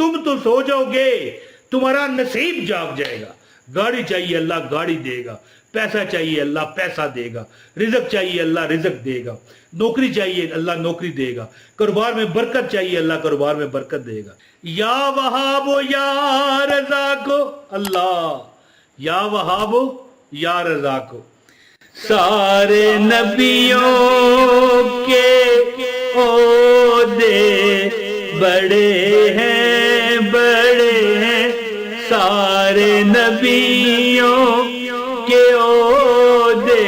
तुम तो सो जाओगे, तुम्हारा नसीब जाग जाएगा। गाड़ी चाहिए अल्लाह गाड़ी देगा, पैसा चाहिए अल्लाह पैसा देगा, रिज़्क चाहिए अल्लाह रिज़्क देगा, नौकरी चाहिए अल्लाह नौकरी देगा, कारोबार में बरकत चाहिए अल्लाह कारोबार में बरकत देगा। या वहाबो या रज़ाको अल्लाह, या वहाबो या रज़ाको। सारे नबियों के ओहदे बड़े हैं सारे नबियों के ओहदे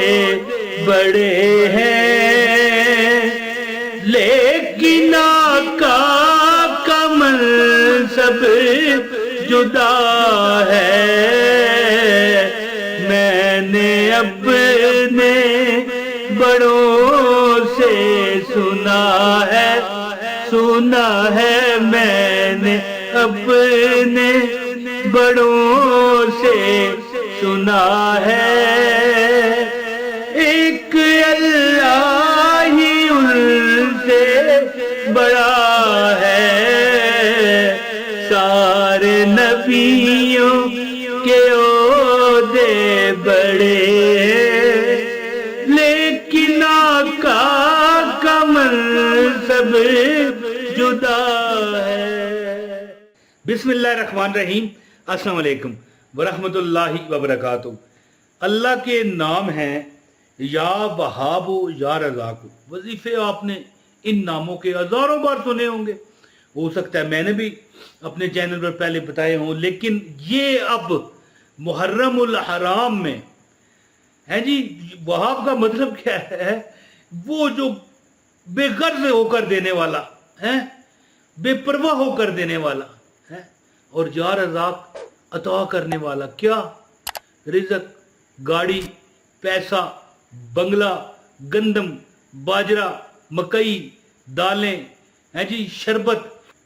बड़े हैं, लेकिन आका का मनसब जुदा है। मैंने अपने बड़ों से सुना है मैंने अपने बड़ों से सुना है। एक अल्लाह ही उनसे बड़ा है, सारे नबियों के ओहदे बड़े, लेकिन आका का मनसब जुदा है। बिस्मिल्लाहिर्रहमानिर्रहीम, अस्सलाम वालेकुम वरहमतुल्लाहि वबरकातुहू। अल्लाह के नाम हैं या वहाबो या रज़ाको। वजीफे आपने इन नामों के हजारों बार सुने होंगे, हो सकता है मैंने भी अपने चैनल पर पहले बताए हों, लेकिन ये अब मुहर्रमुल हराम में है जी। वहाब का मतलब क्या है? वो जो बेगर्ज होकर देने वाला है, बेपरवाह होकर देने वाला है, और या रज़ाक अता करने वाला। क्या? रिज़्क, गाड़ी, पैसा, बंगला, गंदम, बाजरा, मकई, दालें हैं जी, शरबत,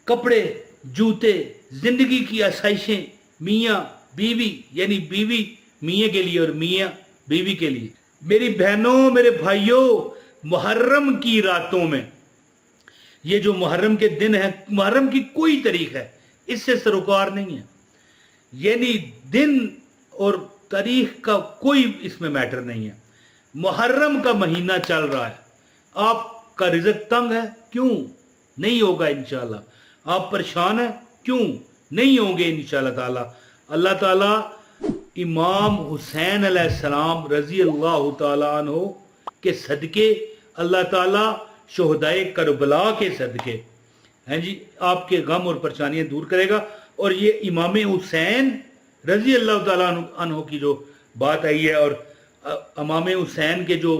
कपड़े, जूते, जिंदगी की आसाइशें, मियाँ बीवी, यानी बीवी मियाँ के लिए और मियाँ बीवी के लिए। मेरी बहनों मेरे भाइयों, मुहर्रम की रातों में, ये जो मुहर्रम के दिन है, मुहर्रम की कोई तारीख है इससे सरोकार नहीं है, यानी दिन और तारीख का कोई इसमें मैटर नहीं है। मुहर्रम का महीना चल रहा है, आपका रिज़्क तंग है, क्यों? नहीं होगा इंशाल्लाह। आप परेशान हैं, क्यों? नहीं होंगे इंशाल्लाह ताला। अल्लाह ताला इमाम हुसैन अलैहिस्सलाम रज़ी अल्लाह ताला अन्हु के सदके, अल्लाह ताला शुहदाए करबला के सदके हैं जी, आपके गम और परेशानियां दूर करेगा। और ये इमाम हुसैन रज़ी अल्लाह ताला अन्हु की जो बात आई है, और इमाम हुसैन के जो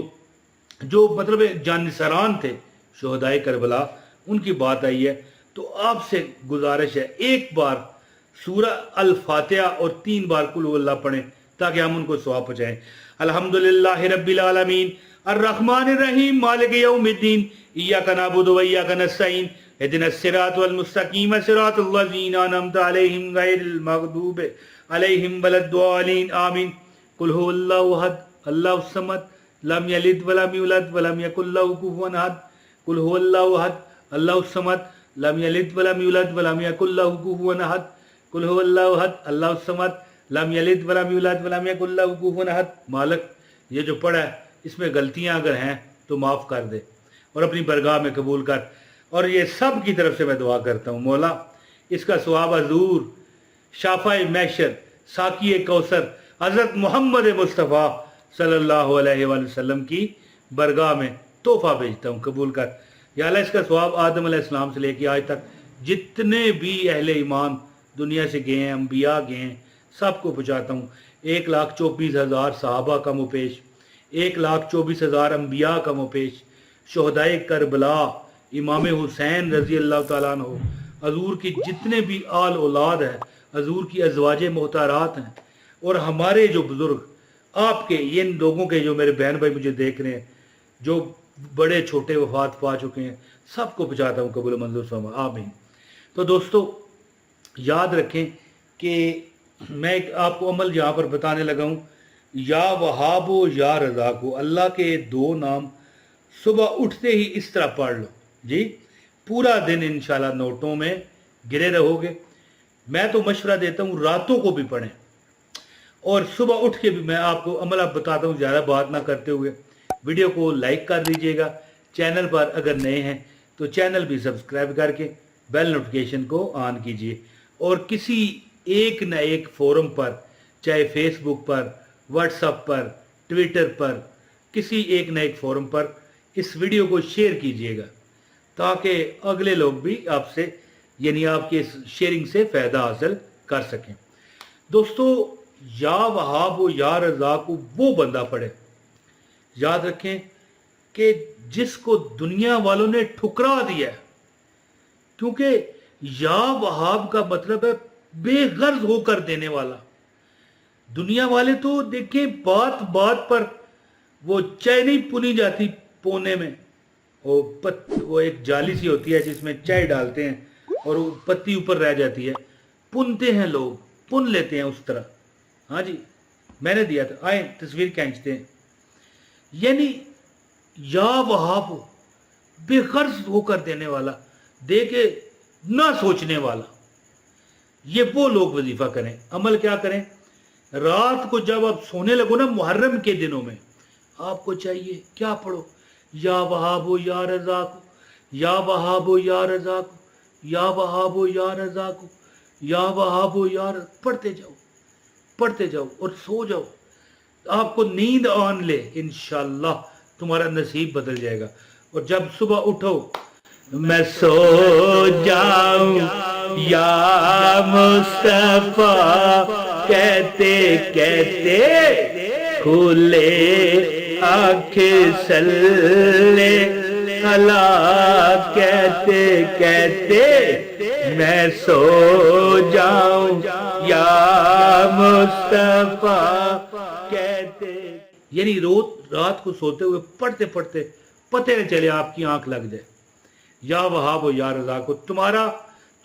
मतलब जानिसरान थे शुहदाए करबला, उनकी बात आई है। तो आपसे गुजारिश है, एक बार सूरह अल फातिहा और 3 बार कुल हुवल्लाह पढ़ें ताकि हम उनको सवाब पहुँचाएँ। अल्हम्दुलिल्लाहि रब्बिल आलमीन अर्रहमानिर रहीम मालिकि यौमिद्दीन इय्याका नअबुदु व इय्याका नस्तईन इहदिनस सिरातल मुस्तकीम सिरातल लज़ीना अनअमता अलैहिम गैरिल मग़दूबि अलैहिम वलद्दालीन आमीन। कुल हुवल्लाहु अहद अल्लाहुस समद लम यलिद वलम यूलद वलम यकुल लहू कुफुवन अहद। कुल हुवल्लाहु अहद अल्लाहुस समद लम यलिद वलम यूलद वलम यकुल लहू कुफुवन अहद। कुल हुवल्लाहु अहद अल्लाहुस समद लम यलिद वलम यूलद वलम यकुल लहू कुफुवन अहद। मालिक, ये जो पढ़ा है इसमें गलतियां अगर हैं तो माफ़ कर दे और अपनी बरगाह में कबूल कर। और ये सब की तरफ से मैं दुआ करता हूँ, मौला इसका सवाब हजूर शाफ़ाए महशर साकी कौसर हज़रत मोहम्मद मुस्तफ़ा सल्लल्लाहु अलैहि वसल्लम की बरगाह में तोहफ़ा भेजता हूँ, कबूल कर या अल्लाह। इसका सवाब आदम अलैहिस्सलाम से लेकर आज तक जितने भी अहले ईमान दुनिया से गए हैं, अम्बिया गए हैं, सबको पहुँचाता हूँ। 1,24,000 सहाबा का मुपेश, 1,24,000 अम्बिया का मुपेश, शुहदाए करबला, इमाम हुसैन रज़ी अल्लाह ताला अन्हु, हजूर की जितने भी आल औलाद हैं, हजूर की अज़वाजे मोहतारात हैं, और हमारे जो बुज़ुर्ग आपके इन लोगों के, जो मेरे बहन भाई मुझे देख रहे हैं, जो बड़े छोटे वफात पा चुके हैं, सबको पहुँचाता हूँ, कबूल मंजूर फरमा आमीन। तो दोस्तों याद रखें कि मैं आपको अमल यहाँ पर बताने लगा हूँ, या वहाबो या रज़ाको। अल्लाह के 2 नाम सुबह उठते ही इस तरह पढ़ लो जी, पूरा दिन इंशाल्लाह नोटों में गिरे रहोगे। मैं तो मशवरा देता हूँ रातों को भी पढ़ें और सुबह उठ के भी। मैं आपको अमल बताता हूँ, ज़्यादा बात ना करते हुए। वीडियो को लाइक कर दीजिएगा, चैनल पर अगर नए हैं तो चैनल भी सब्सक्राइब करके बेल नोटिफिकेशन को ऑन कीजिए। और किसी एक न एक फोरम पर, चाहे फेसबुक पर, व्हाट्सएप पर, ट्विटर पर, किसी एक न एक फोरम पर इस वीडियो को शेयर कीजिएगा ताकि अगले लोग भी आपसे यानी आपके इस शेयरिंग से फ़ायदा हासिल कर सकें। दोस्तों, या वहाब या रज़ाक वो बंदा पढ़े, याद रखें कि जिसको दुनिया वालों ने ठुकरा दिया है। क्योंकि या वहाब का मतलब है बेगर्ज होकर देने वाला। दुनिया वाले तो देखें बात बात पर वो चाय नहीं पुनी जाती पोने में, वो एक जाली सी होती है जिसमें चाय डालते हैं और वो पत्ती ऊपर रह जाती है, पुनते हैं लोग, पुन लेते हैं उस तरह। हाँ जी, मैंने दिया था, आए तस्वीर खींचते हैं। यानी या वहाब बेगर्ज होकर देने वाला, दे के ना सोचने वाला, ये वो लोग वजीफा करें। अमल क्या करें? रात को जब आप सोने लगो ना मुहर्रम के दिनों में, आपको चाहिए क्या पढ़ो? या वहाबो या रज़ाक, या वहाबो या रज़ाक, या वहाबो या रज़ाक, या वहाबो या पढ़ते जाओ, पढ़ते जाओ और सो जाओ। आपको नींद आन ले, इंशाअल्लाह तुम्हारा नसीब बदल जाएगा। और जब सुबह उठो, मैं सो जाऊं या मुस्तफा कहते कहते, खुले आंखें सल्ले अला कहते कहते, मैं सो जाऊं या मुस्तफा कहते। यानी रात को सोते हुए पढ़ते पढ़ते पते न चले आपकी आंख लग जाए। या वहाब या रज़ाक,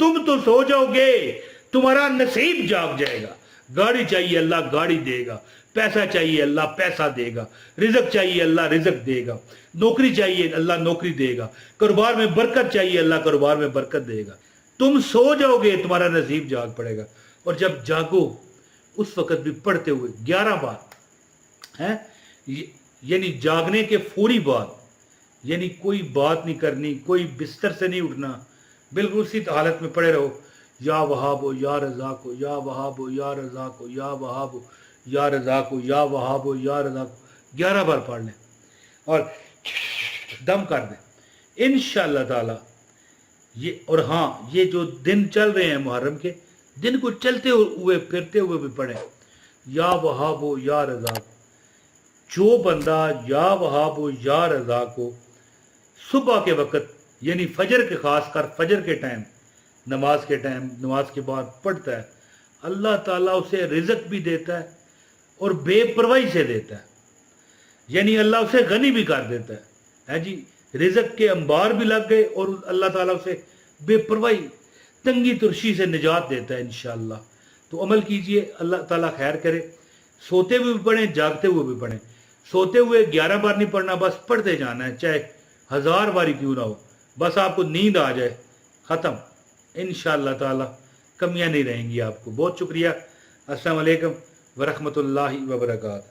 तुम तो सो जाओगे, तुम्हारा नसीब जाग जाएगा। गाड़ी चाहिए अल्लाह गाड़ी देगा, पैसा चाहिए अल्लाह पैसा देगा, रिज़्क चाहिए अल्लाह रिज़्क देगा, नौकरी चाहिए अल्लाह नौकरी देगा, कारोबार में बरकत चाहिए अल्लाह कारोबार में बरकत देगा। तुम सो जाओगे, तुम्हारा नसीब जाग पड़ेगा। और जब जागो उस वक्त भी पढ़ते हुए 11 बार हैं, यानी जागने के फौरी बाद, यानी कोई बात नहीं करनी, कोई बिस्तर से नहीं उठना, बिल्कुल उसी हालत में पड़े रहो। या वहाबो या रज़ाको, या वहाबो या रज़ाको, या वहाबो या रज़ाको, या वहाबो या रज़ाको 11 बार पढ़ लें और दम कर दें इंशाअल्लाह ताला ये। और हाँ, ये जो दिन चल रहे हैं मुहर्रम के, दिन को चलते हुए फिरते हुए भी पढ़ें या वहाबो या रज़ाको। जो बंदा या वहाबो या रज़ाको सुबह के वक्त यानी फजर के, खास कर फजर के टाइम, नमाज के टाइम, नमाज के बाद पढ़ता है, अल्लाह ताला उसे रिज़्क भी देता है और बेपरवाही से देता है। यानी अल्लाह उसे गनी भी कर देता है जी। रिज़्क के अंबार भी लग गए और अल्लाह ताला उसे बेपरवाही, तंगी तुर्शी से निजात देता है इंशाअल्लाह। तो अमल कीजिए, अल्लाह ताला खैर करे। सोते हुए भी पढ़ें, जागते हुए भी पढ़ें। सोते हुए 11 बार नहीं पढ़ना, बस पढ़ते जाना है, चाहे 1000 बारी क्यों ना हो, बस आपको नींद आ जाए, ख़त्म। इंशाअल्लाह ताला कमियां नहीं रहेंगी आपको। बहुत शुक्रिया। अस्सलाम वालेकुम व रहमतुल्लाहि व बरकातहू।